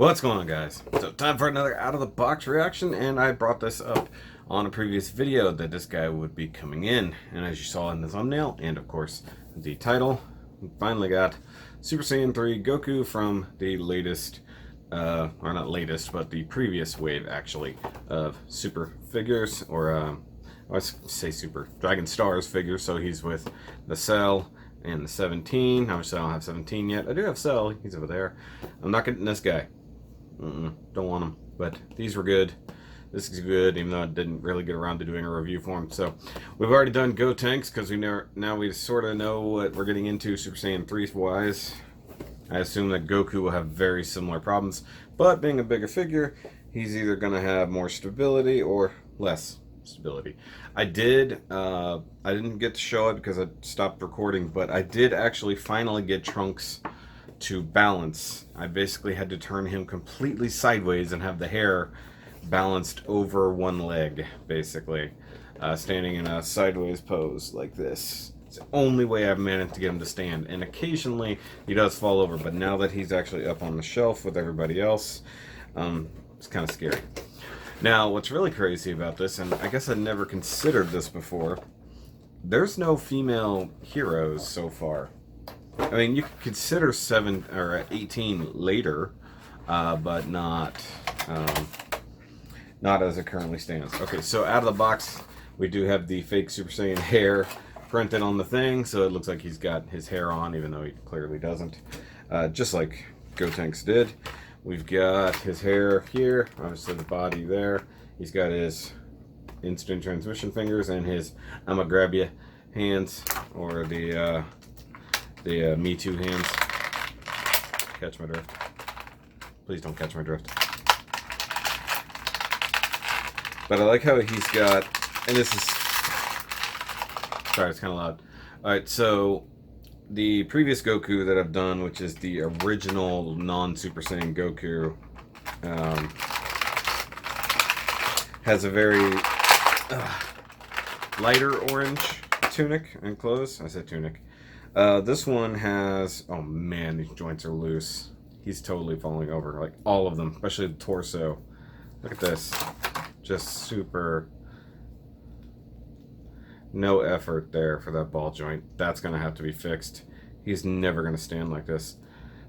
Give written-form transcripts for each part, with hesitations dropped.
What's going on, guys? So time for another out of the box reaction, and I brought this up on a previous video that this guy would be coming in, and as you saw in the thumbnail and of course the title, we finally got Super Saiyan 3 Goku from the latest or not latest, but the previous wave actually of super figures, or I say super Dragon Stars figures. So he's with the Cell and the 17. Obviously I don't have 17 yet. I do have Cell, he's over there. I'm not getting this guy. Don't want them, but these were good. This is good, even though I didn't really get around to doing a review for them. So we've already done Gotenks because now we sort of know what we're getting into Super Saiyan 3 wise. I assume that Goku will have very similar problems, but being a bigger figure, he's either going to have more stability or less stability. I didn't get to show it because I stopped recording, but I did actually finally get Trunks to balance. I basically had to turn him completely sideways and have the hair balanced over one leg, basically, standing in a sideways pose like this. It's the only way I've managed to get him to stand, and occasionally he does fall over, but now that he's actually up on the shelf with everybody else, it's kind of scary. Now, what's really crazy about this, and I guess I never considered this before, there's no female heroes so far. I mean, you could consider 7 or 18 later, but not as it currently stands. Okay, so out of the box, we do have the fake Super Saiyan hair printed on the thing, so it looks like he's got his hair on, even though he clearly doesn't. Just like Gotenks did. We've got his hair here, obviously the body there. He's got his instant transmission fingers and his "I'ma grab ya" hands, or the Me Too hands. Catch my drift. Please don't catch my drift. But I like how he's got, and this is, sorry, it's kind of loud. Alright, so the previous Goku that I've done, which is the original non-Super Saiyan Goku, has a very lighter orange tunic and clothes. I said tunic. This one has, oh man, these joints are loose. He's totally falling over, like all of them, especially the torso. Look at this. Just super, no effort there for that ball joint. That's gonna have to be fixed. He's never gonna stand like this.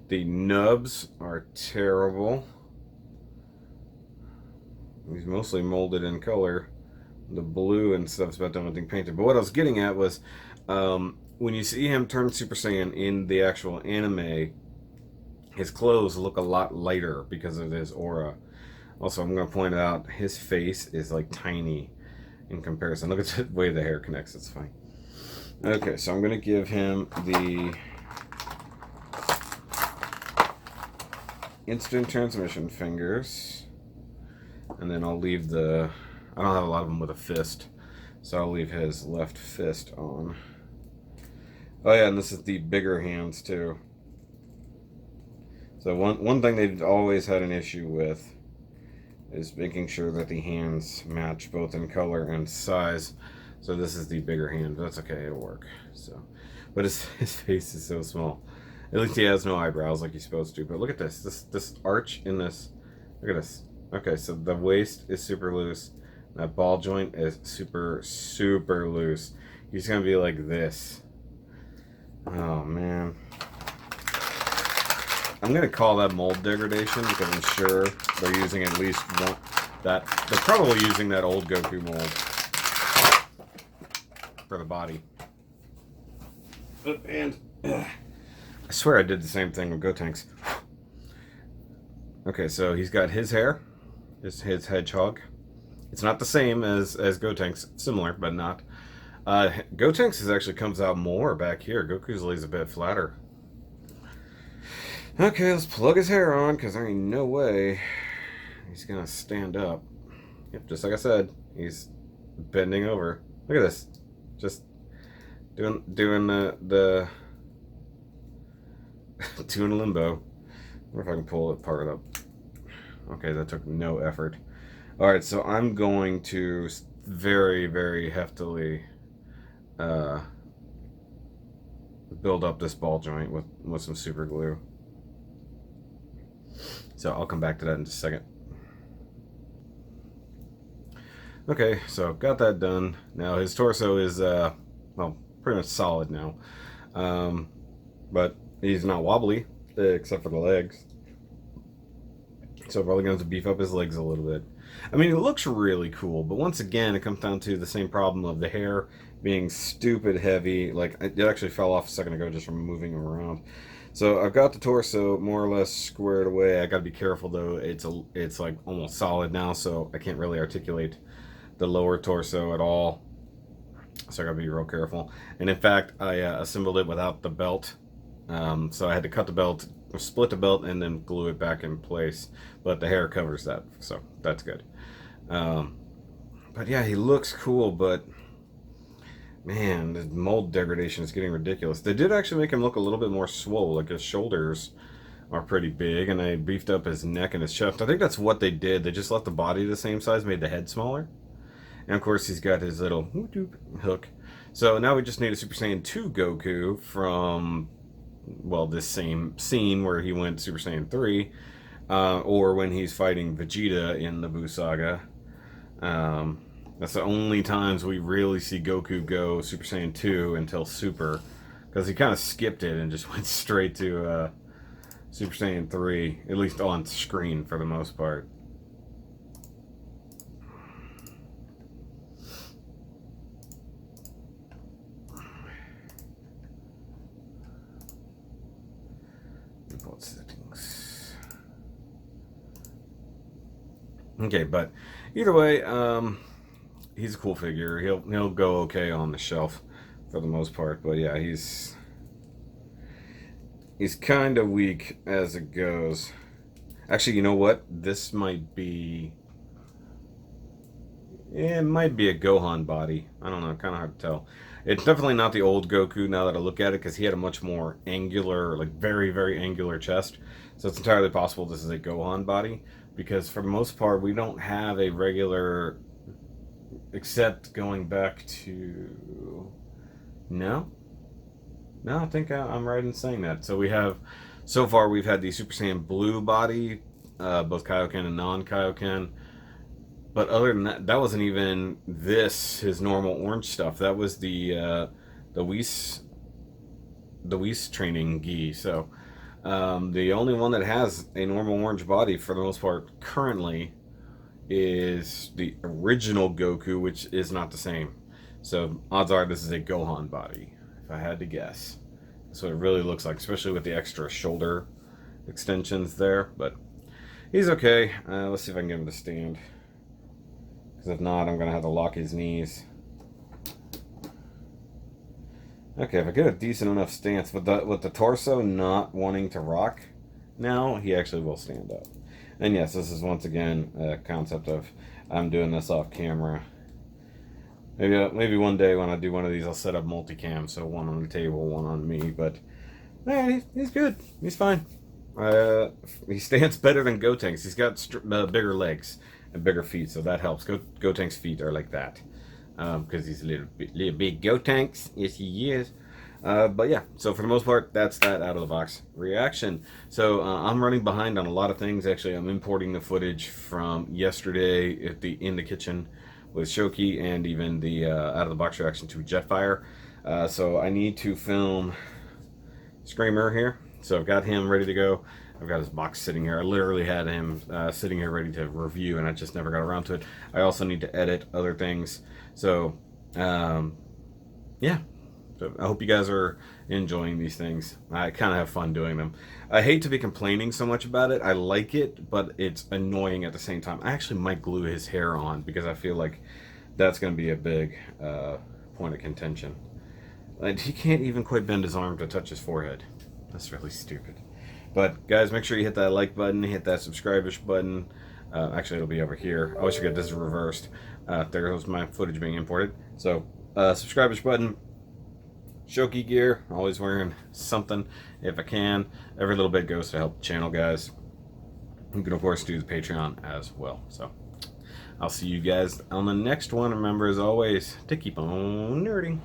The nubs are terrible. He's mostly molded in color. The blue and stuff's about done with being painted. But what I was getting at was, when you see him turn Super Saiyan in the actual anime, his clothes look a lot lighter because of his aura. Also, I'm going to point out, his face is like tiny in comparison. Look at the way the hair connects, it's fine. Okay, so I'm going to give him the instant transmission fingers. And then I'll leave the, I don't have a lot of them with a fist, so I'll leave his left fist on. Oh yeah, and this is the bigger hands too. So one thing they've always had an issue with is making sure that the hands match both in color and size. So this is the bigger hand, but that's okay, it'll work. So, but his face is so small. At least he has no eyebrows like he's supposed to. But look at this arch in this. Look at this. Okay, so the waist is super loose. That ball joint is super loose. He's gonna be like this. Oh man. I'm gonna call that mold degradation because I'm sure they're using at least one. They're probably using that old Goku mold for the body. And I swear I did the same thing with Gotenks. Okay, so he's got his hair, his hedgehog. It's not the same as Gotenks, similar but not. Gotenks actually comes out more back here. Goku's lays a bit flatter. Okay, let's plug his hair on, because there ain't no way he's gonna stand up. Yep, just like I said, he's bending over. Look at this. Just doing the doing limbo. I wonder if I can pull it part up. Okay, that took no effort. Alright, so I'm going to very heftily build up this ball joint with some super glue. So I'll come back to that in just a second. Okay, so got that done. Now his torso is, well, pretty much solid now. But he's not wobbly, except for the legs. So I'm probably going to beef up his legs a little bit. I mean, it looks really cool, but once again, it comes down to the same problem of the hair being stupid heavy. Like, it actually fell off a second ago just from moving him around. So I've got the torso more or less squared away. I got to be careful though. It's like almost solid now, so I can't really articulate the lower torso at all. So I got to be real careful. And in fact, I assembled it without the belt. So I had to cut the belt, split the belt, and then glue it back in place. But the hair covers that, so that's good. But yeah, he looks cool, but man, the mold degradation is getting ridiculous. They did actually make him look a little bit more swole, like his shoulders are pretty big, and I beefed up his neck and his chest. I think that's what they did. They just left the body the same size, made the head smaller. And of course, he's got his little hook. So now we just need a Super Saiyan 2 Goku from, well, this same scene where he went Super Saiyan 3, or when he's fighting Vegeta in the Buu Saga. That's the only times we really see Goku go Super Saiyan 2 until Super, because he kind of skipped it and just went straight to Super Saiyan 3, at least on screen for the most part. Okay, but either way, he's a cool figure. He'll go okay on the shelf for the most part. But yeah, he's kind of weak as it goes. Actually, you know what? This might be... it might be a Gohan body. I don't know. Kind of hard to tell. It's definitely not the old Goku now that I look at it, because he had a much more angular, like very, very angular chest. So it's entirely possible this is a Gohan body, because for the most part we don't have a regular, except going back to... No, I think I'm right in saying that. So we have, so far we've had the Super Saiyan Blue body, both Kaioken and non-Kaioken. But other than that, that wasn't even his normal orange stuff. That was the Whis training gi. So the only one that has a normal orange body for the most part currently is the original Goku, which is not the same. So odds are this is a Gohan body, if I had to guess. That's what it really looks like, especially with the extra shoulder extensions there. But he's okay. Let's see if I can get him to stand. Because if not, I'm going to have to lock his knees. Okay, if I get a decent enough stance, with the torso not wanting to rock now, he actually will stand up. And yes, this is once again a concept of I'm doing this off camera. Maybe one day when I do one of these, I'll set up multicam, so one on the table, one on me. But man, he's good. He's fine. He stands better than Gotenks. He's got bigger legs and bigger feet, so that helps. Gotenks' feet are like that, because he's a little big Gotenks. Yes, he is. But yeah, so for the most part, that's that out of the box reaction. So I'm running behind on a lot of things. Actually, I'm importing the footage from yesterday in the kitchen with Shoky, and even the out of the box reaction to Jetfire. So I need to film Screamer here. So I've got him ready to go. I've got his box sitting here. I literally had him sitting here ready to review, and I just never got around to it. I also need to edit other things. So, yeah. So I hope you guys are enjoying these things. I kind of have fun doing them. I hate to be complaining so much about it. I like it, but it's annoying at the same time. I actually might glue his hair on, because I feel like that's going to be a big point of contention. And he can't even quite bend his arm to touch his forehead. That's really stupid. But guys, make sure you hit that like button, hit that subscribe-ish button. Actually, it'll be over here. I always forget this is reversed. There goes my footage being imported. So, subscribe-ish button. Shoky gear, always wearing something if I can. Every little bit goes to help the channel, guys. You can, of course, do the Patreon as well. So, I'll see you guys on the next one. Remember, as always, to keep on nerding.